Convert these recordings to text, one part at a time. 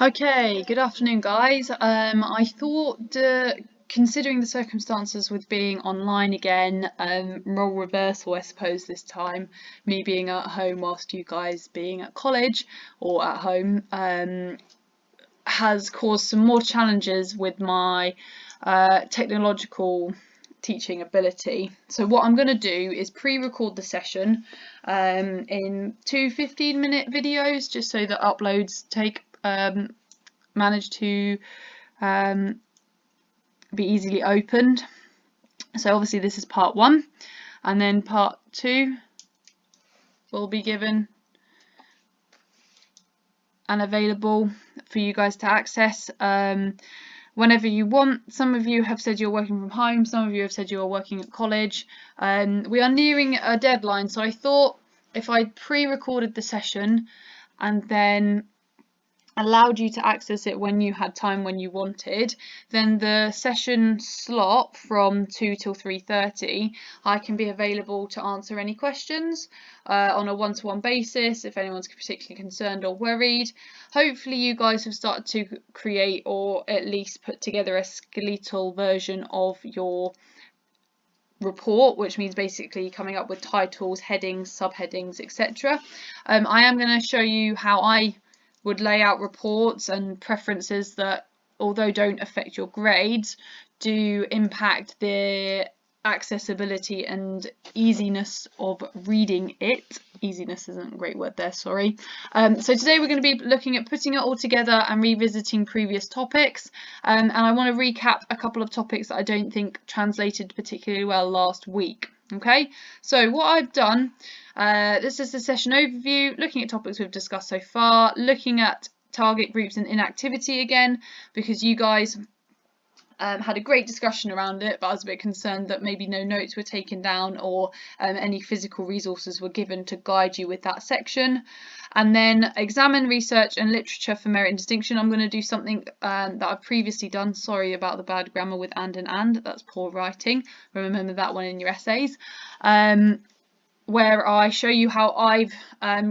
Okay, good afternoon, guys. I thought, considering the circumstances with being online again, role reversal, I suppose this time, me being at home whilst you guys being at college or at home, has caused some more challenges with my technological teaching ability. So what I'm going to do is pre-record the session in two 15-minute videos, just so that uploads manage to be easily opened. So obviously this is part 1, and then part 2 will be given and available for you guys to access whenever you want. Some of you have said you're working from home, some of you have said you're working at college. We are nearing a deadline, so I thought if I pre-recorded the session and then allowed you to access it when you had time, when you wanted, then the session slot from 2 till 3:30 I can be available to answer any questions on a one-to-one basis if anyone's particularly concerned or worried. Hopefully you guys have started to create or at least put together a skeletal version of your report, which means basically coming up with titles, headings, subheadings, etc. I am going to show you how I would lay out reports and preferences that, although don't affect your grades, do impact the accessibility and easiness of reading it. Easiness isn't a great word there, sorry. So today we're going to be looking at putting it all together and revisiting previous topics, and I want to recap a couple of topics that I don't think translated particularly well last week. Okay, so what I've done, this is the session overview, looking at topics we've discussed so far, looking at target groups and inactivity again, because you guys had a great discussion around it, but I was a bit concerned that maybe no notes were taken down or any physical resources were given to guide you with that section. And then examine research and literature for merit and distinction. I'm going to do something that I've previously done. Sorry about the bad grammar with and. That's poor writing. Remember that one in your essays. Where I show you how I've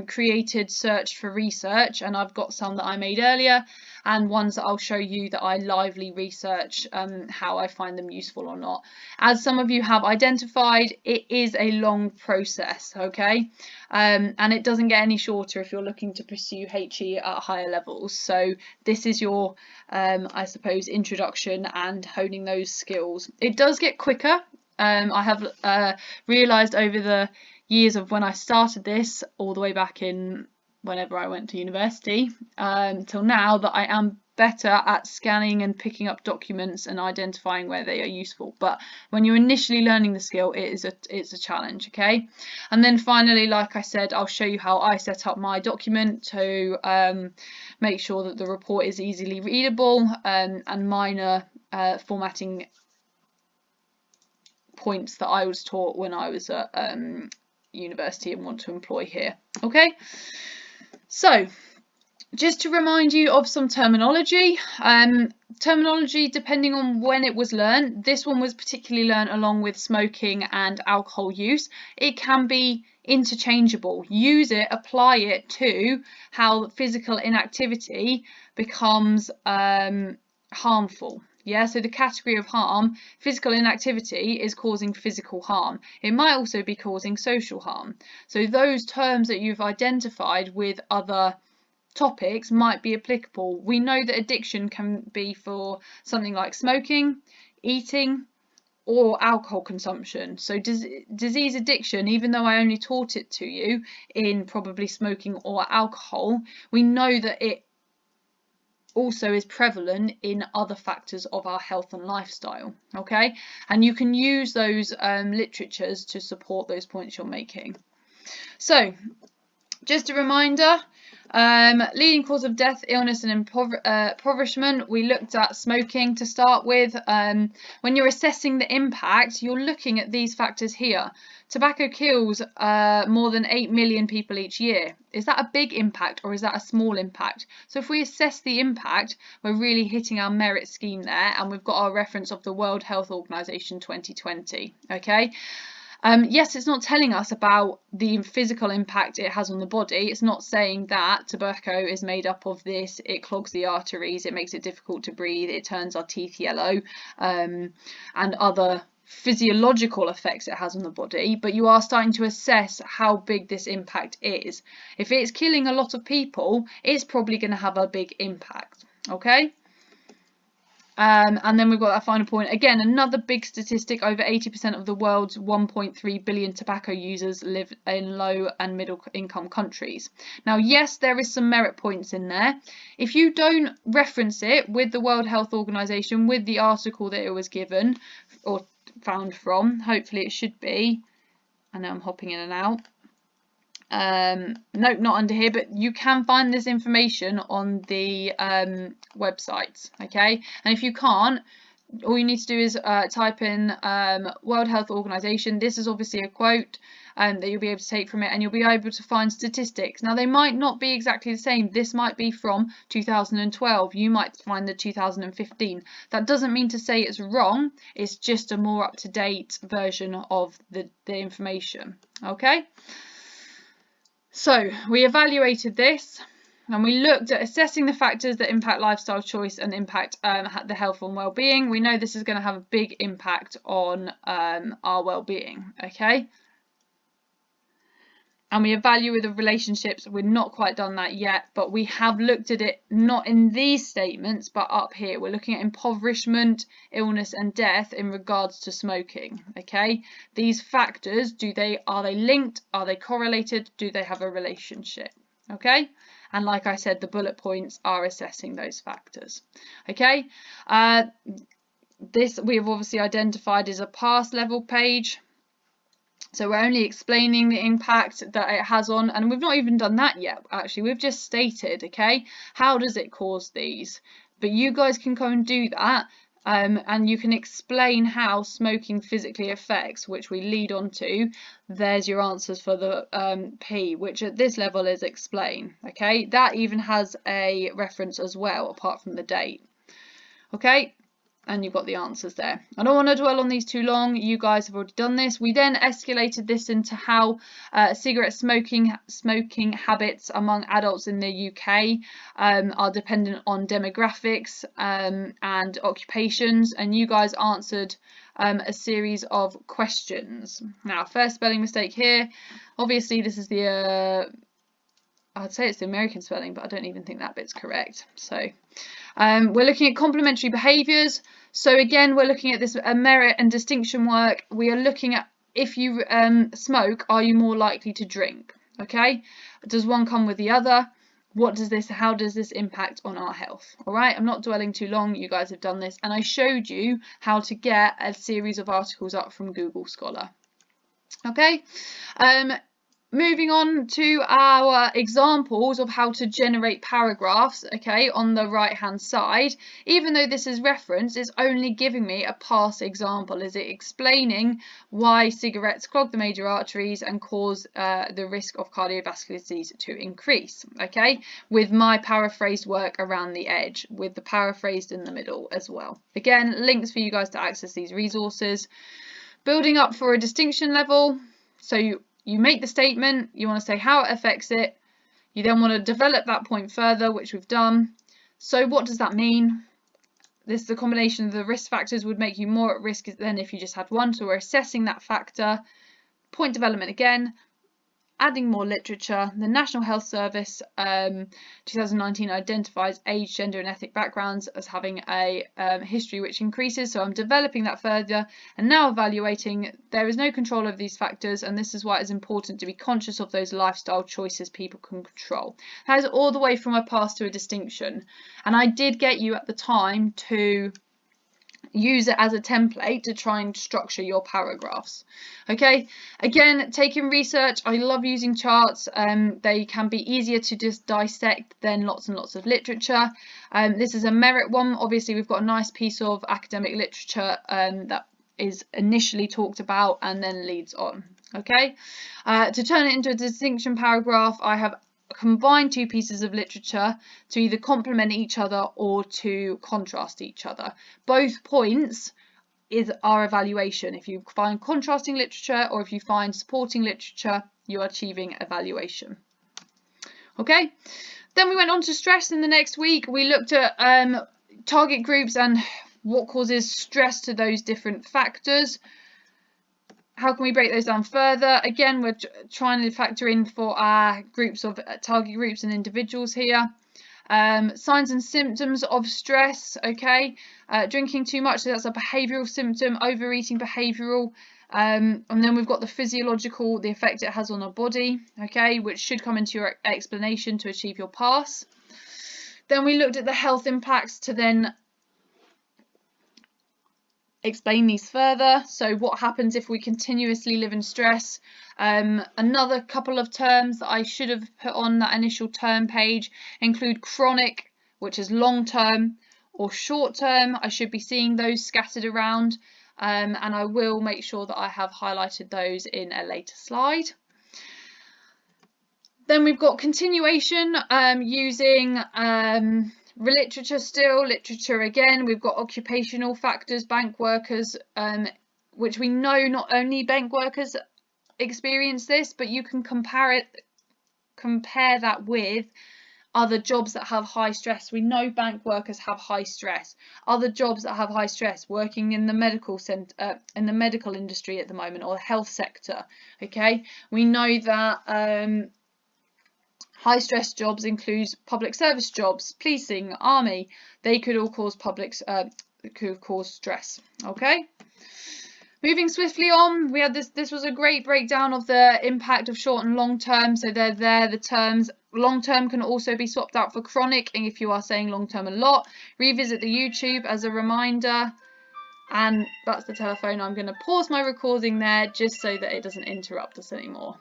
created search for research, and I've got some that I made earlier and ones that I'll show you that I lively research how I find them useful or not. As some of you have identified, it is a long process, okay, and it doesn't get any shorter if you're looking to pursue HE at higher levels. So this is your I suppose introduction and honing those skills. It does get quicker. I have realised over the years of when I started this, all the way back in whenever I went to university, till now, that I am better at scanning and picking up documents and identifying where they are useful. But when you're initially learning the skill, it's a challenge, okay? And then finally, like I said, I'll show you how I set up my document to make sure that the report is easily readable, and minor formatting points that I was taught when I was at university and want to employ here. Okay, so just to remind you of some terminology. Terminology, depending on when it was learned, this one was particularly learned along with smoking and alcohol use. It can be interchangeable. Use it, apply it to how physical inactivity becomes harmful. Yeah, so the category of harm, physical inactivity is causing physical harm. It might also be causing social harm. So those terms that you've identified with other topics might be applicable. We know that addiction can be for something like smoking, eating, or alcohol consumption. So disease addiction, even though I only taught it to you in probably smoking or alcohol, we know that it also is prevalent in other factors of our health and lifestyle, okay? And you can use those literatures to support those points you're making. So just a reminder, leading cause of death, illness and impoverishment. We looked at smoking to start with. When you're assessing the impact, you're looking at these factors here. Tobacco kills more than 8 million people each year. Is that a big impact or is that a small impact? So if we assess the impact, we're really hitting our merit scheme there, and we've got our reference of the World Health Organization 2020, okay? Yes, it's not telling us about the physical impact it has on the body. It's not saying that tobacco is made up of this, it clogs the arteries, it makes it difficult to breathe, it turns our teeth yellow, and other physiological effects it has on the body, but you are starting to assess how big this impact is. If it's killing a lot of people, it's probably going to have a big impact, okay? And then we've got that final point. Again, another big statistic, over 80% of the world's 1.3 billion tobacco users live in low and middle income countries. Now, yes, there is some merit points in there. If you don't reference it with the World Health Organization, with the article that it was given or found from, hopefully it should be. I know I'm hopping in and out. Nope, not under here, but you can find this information on the websites, okay? And if you can't, all you need to do is type in World Health Organization. This is obviously a quote that you'll be able to take from it, and you'll be able to find statistics. Now, they might not be exactly the same. This might be from 2012. You might find the 2015. That doesn't mean to say it's wrong. It's just a more up-to-date version of the information, okay? So we evaluated this and we looked at assessing the factors that impact lifestyle choice and impact the health and well-being. We know this is going to have a big impact on our well-being, okay? And we evaluate the relationships. We're not quite done that yet, but we have looked at it not in these statements, but up here. We're looking at impoverishment, illness and death in regards to smoking, okay? These factors, are they linked? Are they correlated? Do they have a relationship, okay? And like I said, the bullet points are assessing those factors, okay? This we have obviously identified as a pass level page. So we're only explaining the impact that it has on, and we've not even done that yet, actually. We've just stated, okay, how does it cause these? But you guys can go and do that, and you can explain how smoking physically affects, which we lead on to. There's your answers for the P, which at this level is explain, okay? That even has a reference as well, apart from the date, okay? And you've got the answers there. I don't want to dwell on these too long. You guys have already done this. We then escalated this into how cigarette smoking habits among adults in the UK are dependent on demographics and occupations. And you guys answered a series of questions. Now, first spelling mistake here. Obviously, this is the I'd say it's the American spelling, but I don't even think that bit's correct. So we're looking at complementary behaviours. So again, we're looking at this merit and distinction work. We are looking at, if you smoke, are you more likely to drink? Okay, does one come with the other? How does this impact on our health? All right, I'm not dwelling too long. You guys have done this, and I showed you how to get a series of articles up from Google Scholar. Okay. Moving on to our examples of how to generate paragraphs, okay, on the right hand side. Even though this is referenced, it's only giving me a past example. Is it explaining why cigarettes clog the major arteries and cause the risk of cardiovascular disease to increase, okay, with my paraphrased work around the edge, with the paraphrased in the middle as well. Again, links for you guys to access these resources. Building up for a distinction level. So you make the statement, you want to say how it affects it, you then want to develop that point further, which we've done. So what does that mean? This is the combination of the risk factors would make you more at risk than if you just had one, so we're assessing that factor. Point development again, adding more literature. The National Health Service 2019 identifies age, gender and ethnic backgrounds as having a history which increases, so I'm developing that further and now evaluating. There is no control over these factors, and this is why it's important to be conscious of those lifestyle choices people can control. That is all the way from a pass to a distinction, and I did get you at the time to use it as a template to try and structure your paragraphs. Okay, again, taking research, I love using charts. They can be easier to just dissect than lots and lots of literature. This is a merit one. Obviously, we've got a nice piece of academic literature that is initially talked about and then leads on. Okay, to turn it into a distinction paragraph, I have combine two pieces of literature to either complement each other or to contrast each other. Both points is our evaluation. If you find contrasting literature or if you find supporting literature, you are achieving evaluation. Okay, then we went on to stress in the next week. We looked at target groups and what causes stress to those different factors. How can we break those down further? Again, we're trying to factor in for our groups of target groups and individuals here. Signs and symptoms of stress, okay, drinking too much, so that's a behavioural symptom, overeating behavioural, and then we've got the physiological, the effect it has on our body, okay, which should come into your explanation to achieve your pass. Then we looked at the health impacts to then explain these further. So what happens if we continuously live in stress? Another couple of terms that I should have put on that initial term page include chronic, which is long term, or short term. I should be seeing those scattered around, and I will make sure that I have highlighted those in a later slide. Then we've got continuation using literature still, literature again. We've got occupational factors, bank workers, which we know not only bank workers experience this, but you can compare that with other jobs that have high stress. We know bank workers have high stress. Other jobs that have high stress, working in the medical industry at the moment, or the health sector. Okay, we know that high stress jobs include public service jobs, policing, army. They could all cause could cause stress. Okay. Moving swiftly on, we had this was a great breakdown of the impact of short and long term. So they're there, the terms. Long term can also be swapped out for chronic, and if you are saying long term a lot, revisit the YouTube as a reminder. And that's the telephone. I'm going to pause my recording there just so that it doesn't interrupt us anymore.